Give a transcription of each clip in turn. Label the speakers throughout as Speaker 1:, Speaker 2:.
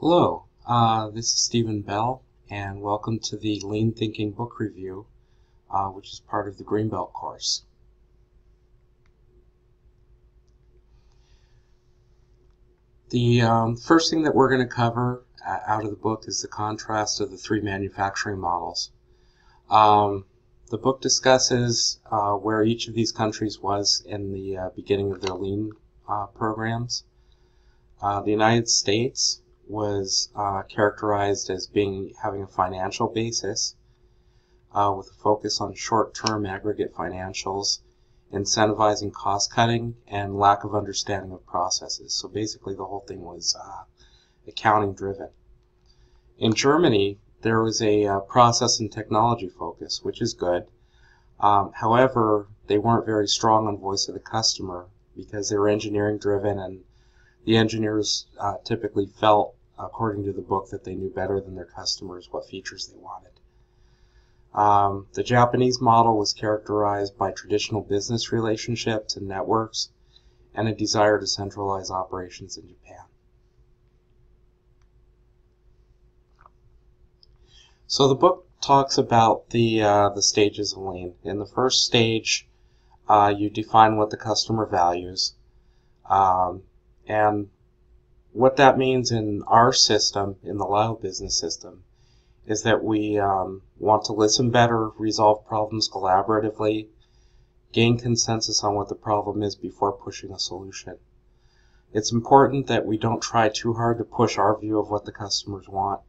Speaker 1: Hello, this is Stephen Bell, and welcome to the Lean Thinking book review, which is part of the Greenbelt course. The first thing that we're going to cover out of the book is the contrast of the three manufacturing models. The book discusses where each of these countries was in the beginning of their Lean programs. The United States was characterized as having a financial basis with a focus on short-term aggregate financials, incentivizing cost-cutting, and lack of understanding of processes. So basically the whole thing was accounting-driven. In Germany, there was a process and technology focus, which is good. However, they weren't very strong on voice of the customer because they were engineering-driven, and the engineers typically felt, according to the book, that they knew better than their customers what features they wanted. The Japanese model was characterized by traditional business relationships and networks and a desire to centralize operations in Japan. So the book talks about the stages of Lean. In the first stage, you define what the customer values. And what that means in our system, in the Lyall business system, is that we want to listen better, resolve problems collaboratively, gain consensus on what the problem is before pushing a solution. It's important that we don't try too hard to push our view of what the customers want.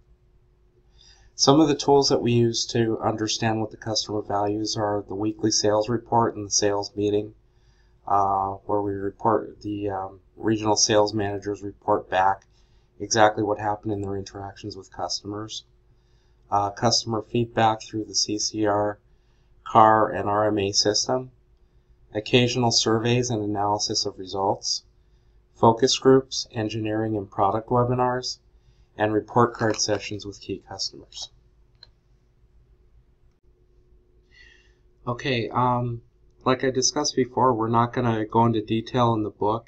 Speaker 1: Some of the tools that we use to understand what the customer values are the weekly sales report and the sales meeting, where we report the regional sales managers report back exactly what happened in their interactions with customers. Customer feedback through the CCR, CAR, and RMA system. Occasional surveys and analysis of results. Focus groups, engineering and product webinars, and report card sessions with key customers. Okay, like I discussed before, we're not going to go into detail in the book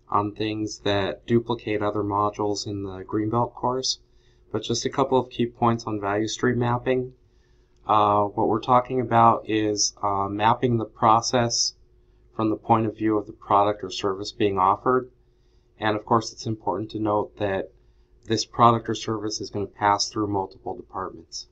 Speaker 1: on things that duplicate other modules in the Greenbelt course, but just a couple of key points on value stream mapping. What we're talking about is mapping the process from the point of view of the product or service being offered. And of course, it's important to note that this product or service is going to pass through multiple departments.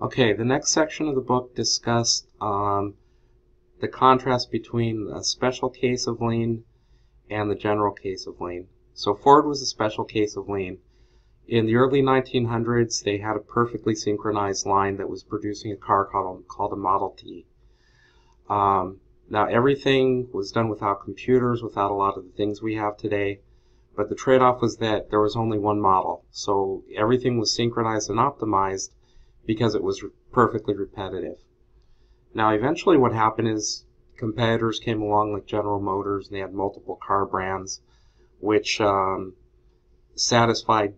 Speaker 1: Okay, the next section of the book discussed the contrast between a special case of Lean and the general case of Lean. So Ford was a special case of Lean. In the early 1900s, they had a perfectly synchronized line that was producing a car called a Model T. Now everything was done without computers, without a lot of the things we have today, but the trade-off was that there was only one model. So everything was synchronized and optimized because it was perfectly repetitive. Now eventually what happened is competitors came along like General Motors, and they had multiple car brands which satisfied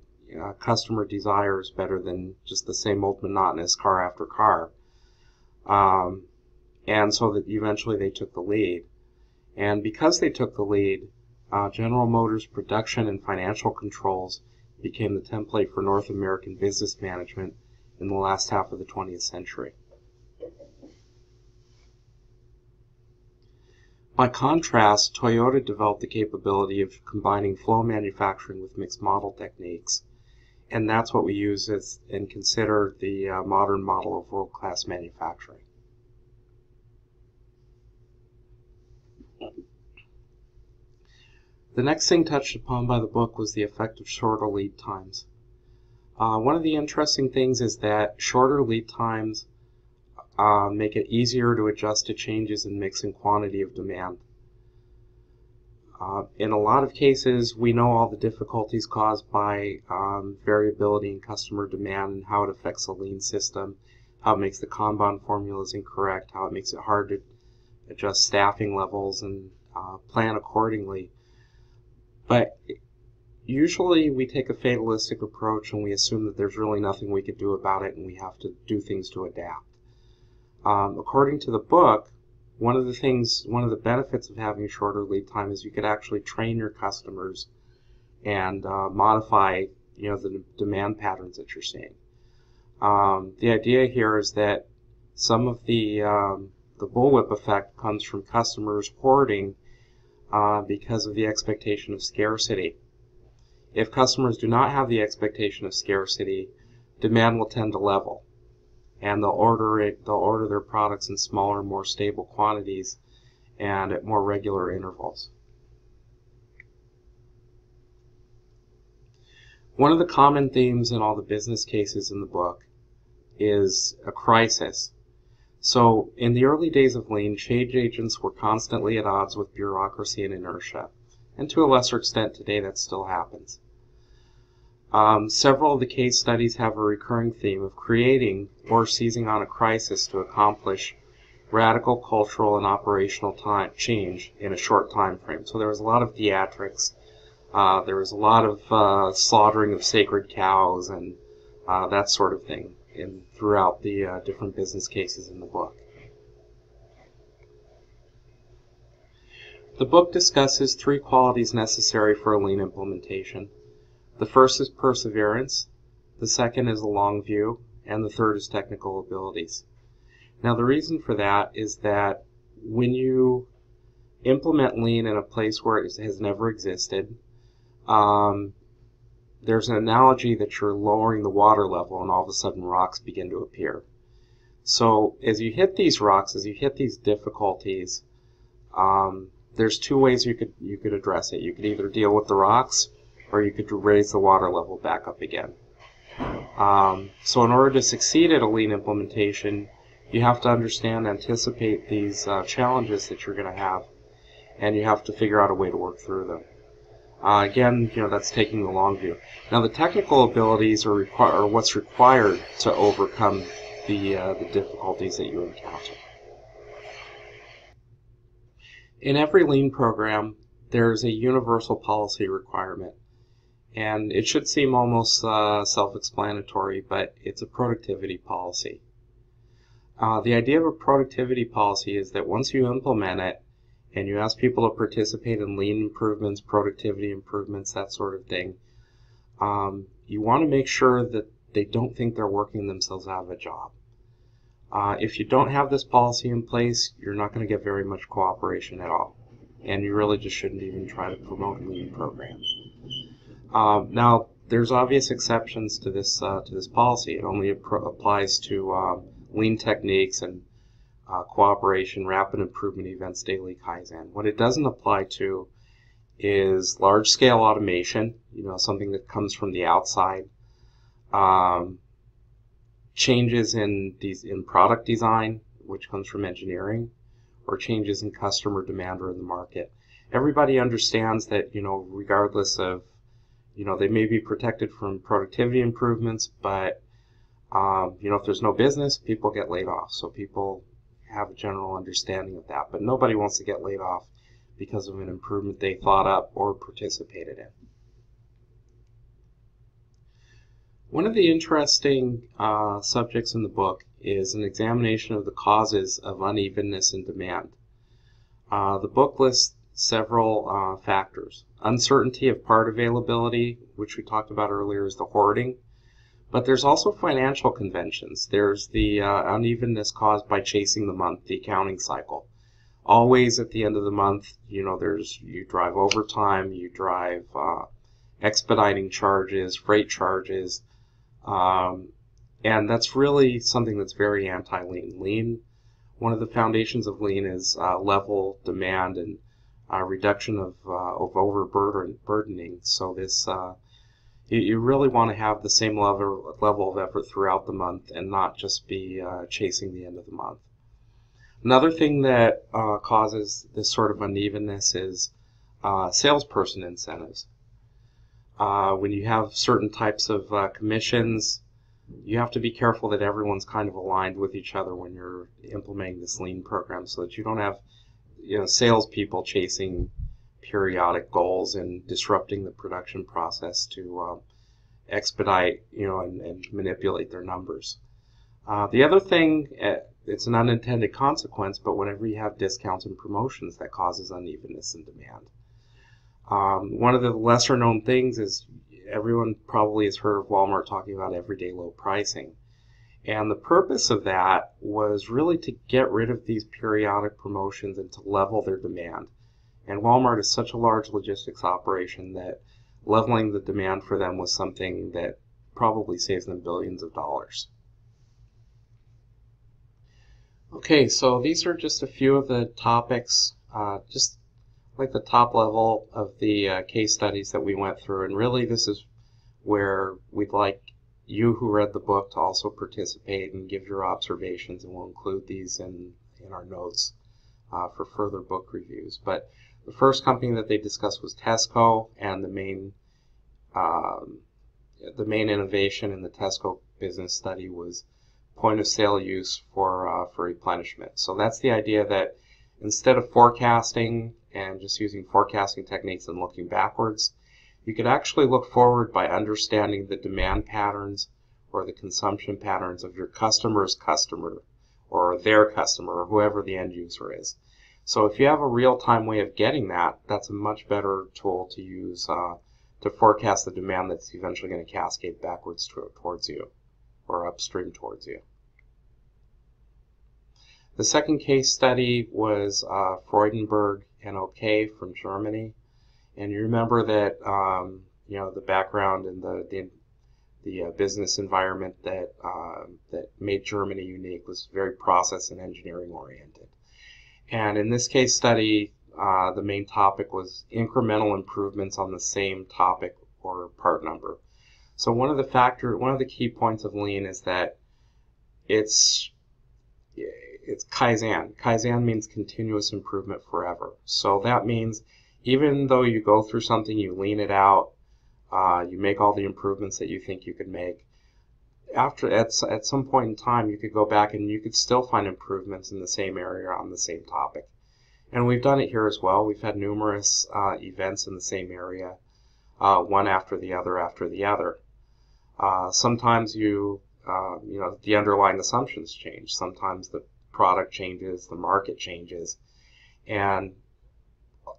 Speaker 1: customer desires better than just the same old monotonous car after car. And so that eventually they took the lead. And because they took the lead, General Motors' production and financial controls became the template for North American business management in the last half of the 20th century. By contrast, Toyota developed the capability of combining flow manufacturing with mixed model techniques, and that's what we use and consider the modern model of world-class manufacturing. The next thing touched upon by the book was the effect of shorter lead times. One of the interesting things is that shorter lead times make it easier to adjust to changes in mix and quantity of demand. In a lot of cases, we know all the difficulties caused by variability in customer demand and how it affects the lean system, how it makes the Kanban formulas incorrect, how it makes it hard to adjust staffing levels and plan accordingly. But usually we take a fatalistic approach and we assume that there's really nothing we could do about it and we have to do things to adapt. According to the book, one of the benefits of having shorter lead time is you could actually train your customers and modify, the demand patterns that you're seeing. The idea here is that some of the bullwhip effect comes from customers hoarding because of the expectation of scarcity. If customers do not have the expectation of scarcity, demand will tend to level, and they'll order their products in smaller, more stable quantities and at more regular intervals. One of the common themes in all the business cases in the book is a crisis. So in the early days of Lean, change agents were constantly at odds with bureaucracy and inertia, and to a lesser extent today that still happens. Several of the case studies have a recurring theme of creating or seizing on a crisis to accomplish radical cultural and operational change in a short time frame. So there was a lot of theatrics. There was a lot of slaughtering of sacred cows and that sort of thing throughout the different business cases in the book. The book discusses 3 qualities necessary for a Lean implementation. The first is perseverance, the second is a long view, and the third is technical abilities. Now the reason for that is that when you implement Lean in a place where it has never existed, there's an analogy that you're lowering the water level and all of a sudden rocks begin to appear. So as you hit these rocks, as you hit these difficulties, there's 2 ways you could address it. You could either deal with the rocks or you could raise the water level back up again. So in order to succeed at a Lean implementation, you have to understand, anticipate these challenges that you're going to have, and you have to figure out a way to work through them. Again, that's taking the long view. Now the technical abilities are what's required to overcome the difficulties that you encounter. In every Lean program, there's a universal policy requirement. And it should seem almost self-explanatory, but it's a productivity policy. The idea of a productivity policy is that once you implement it and you ask people to participate in Lean improvements, productivity improvements, that sort of thing, you want to make sure that they don't think they're working themselves out of a job. If you don't have this policy in place, you're not going to get very much cooperation at all. And you really just shouldn't even try to promote Lean programs. Now, there's obvious exceptions to this policy. It only applies to Lean techniques and cooperation, rapid improvement events, daily Kaizen. What it doesn't apply to is large-scale automation, something that comes from the outside, changes in product design, which comes from engineering, or changes in customer demand or in the market. Everybody understands that, regardless of they may be protected from productivity improvements, but if there's no business, people get laid off. So people have a general understanding of that. But nobody wants to get laid off because of an improvement they thought up or participated in. One of the interesting subjects in the book is an examination of the causes of unevenness in demand. The book lists several factors. Uncertainty of part availability, which we talked about earlier, is the hoarding. But there's also financial conventions. There's the unevenness caused by chasing the month, the accounting cycle. Always at the end of the month, you drive overtime, you drive expediting charges, freight charges, and that's really something that's very anti-Lean. One of the foundations of Lean is level demand and reduction of overburdening. So this you really want to have the same level of effort throughout the month and not just be chasing the end of the month. Another thing that causes this sort of unevenness is salesperson incentives. When you have certain types of commissions, you have to be careful that everyone's kind of aligned with each other when you're implementing this Lean program, so that you don't have salespeople chasing periodic goals and disrupting the production process to expedite and manipulate their numbers. The other thing it's an unintended consequence, but whenever you have discounts and promotions, that causes unevenness in demand. One of the lesser known things is everyone probably has heard of Walmart talking about everyday low pricing. And the purpose of that was really to get rid of these periodic promotions and to level their demand. And Walmart is such a large logistics operation that leveling the demand for them was something that probably saves them billions of dollars. Okay, so these are just a few of the topics, just like the top level of the case studies that we went through. And really this is where we'd like you who read the book to also participate and give your observations, and we'll include these in our notes for further book reviews. But the first company that they discussed was Tesco, and the main innovation in the Tesco business study was point of sale use for replenishment. So that's the idea that instead of forecasting and just using forecasting techniques and looking backwards, you could actually look forward by understanding the demand patterns or the consumption patterns of your customer's customer or their customer or whoever the end user is. So if you have a real-time way of getting that, that's a much better tool to use to forecast the demand that's eventually going to cascade backwards towards you or upstream towards you. The second case study was Freudenburg-NOK from Germany. And you remember that the background and the business environment that made Germany unique was very process and engineering oriented. And in this case study, the main topic was incremental improvements on the same topic or part number. So one of the key points of Lean is that it's Kaizen. Kaizen means continuous improvement forever. So that means even though you go through something, you lean it out, you make all the improvements that you think you could make. At some point in time, you could go back and you could still find improvements in the same area on the same topic. And we've done it here as well. We've had numerous events in the same area, one after the other after the other. Sometimes the underlying assumptions change. Sometimes the product changes, the market changes, and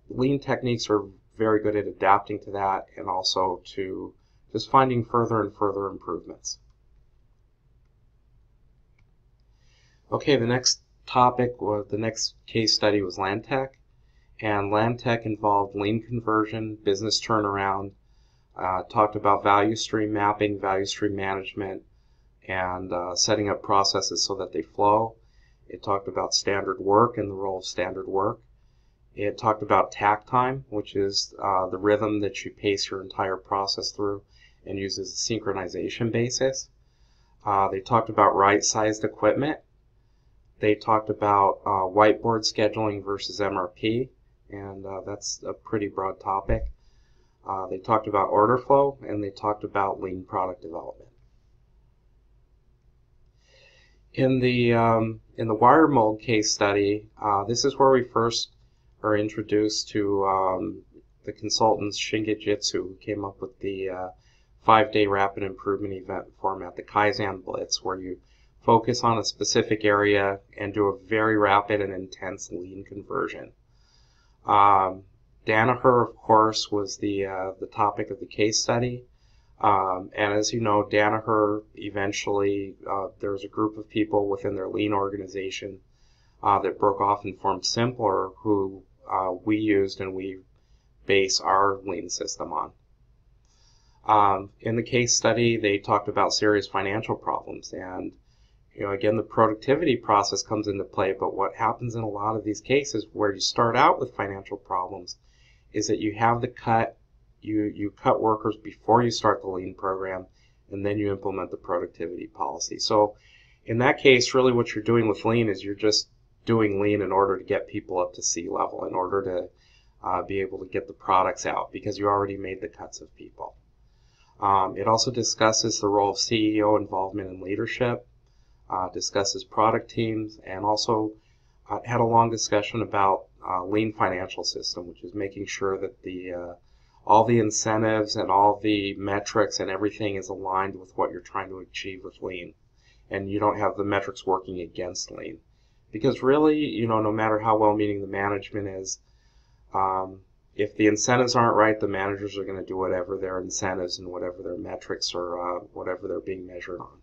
Speaker 1: Lean techniques are very good at adapting to that and also to just finding further and further improvements. Okay, the next case study was Lantech, and Lantech involved Lean conversion, business turnaround, talked about value stream mapping, value stream management, and setting up processes so that they flow. It talked about standard work and the role of standard work. It talked about takt time, which is the rhythm that you pace your entire process through and uses a synchronization basis. They talked about right-sized equipment. They talked about whiteboard scheduling versus MRP, and that's a pretty broad topic. They talked about order flow, and they talked about Lean product development. In the Wiremold case study, this is where we first are introduced to the consultants Shingijutsu, who came up with the 5-day rapid improvement event format, the Kaizen Blitz, where you focus on a specific area and do a very rapid and intense Lean conversion. Danaher, of course, was the topic of the case study. And as you know, Danaher eventually, there was a group of people within their Lean organization that broke off and formed Simpler, who we used and we base our Lean system on. In the case study, they talked about serious financial problems, and again, the productivity process comes into play, but what happens in a lot of these cases where you start out with financial problems is that you have the cut, you cut workers before you start the Lean program, and then you implement the productivity policy. So in that case, really what you're doing with Lean is you're just doing Lean in order to get people up to sea level, in order to be able to get the products out, because you already made the cuts of people. It also discusses the role of CEO involvement in leadership, discusses product teams, and also had a long discussion about Lean financial system, which is making sure that all the incentives and all the metrics and everything is aligned with what you're trying to achieve with Lean. and you don't have the metrics working against lean. Because really, no matter how well-meaning the management is, if the incentives aren't right, the managers are going to do whatever their incentives and whatever their metrics or whatever they're being measured on.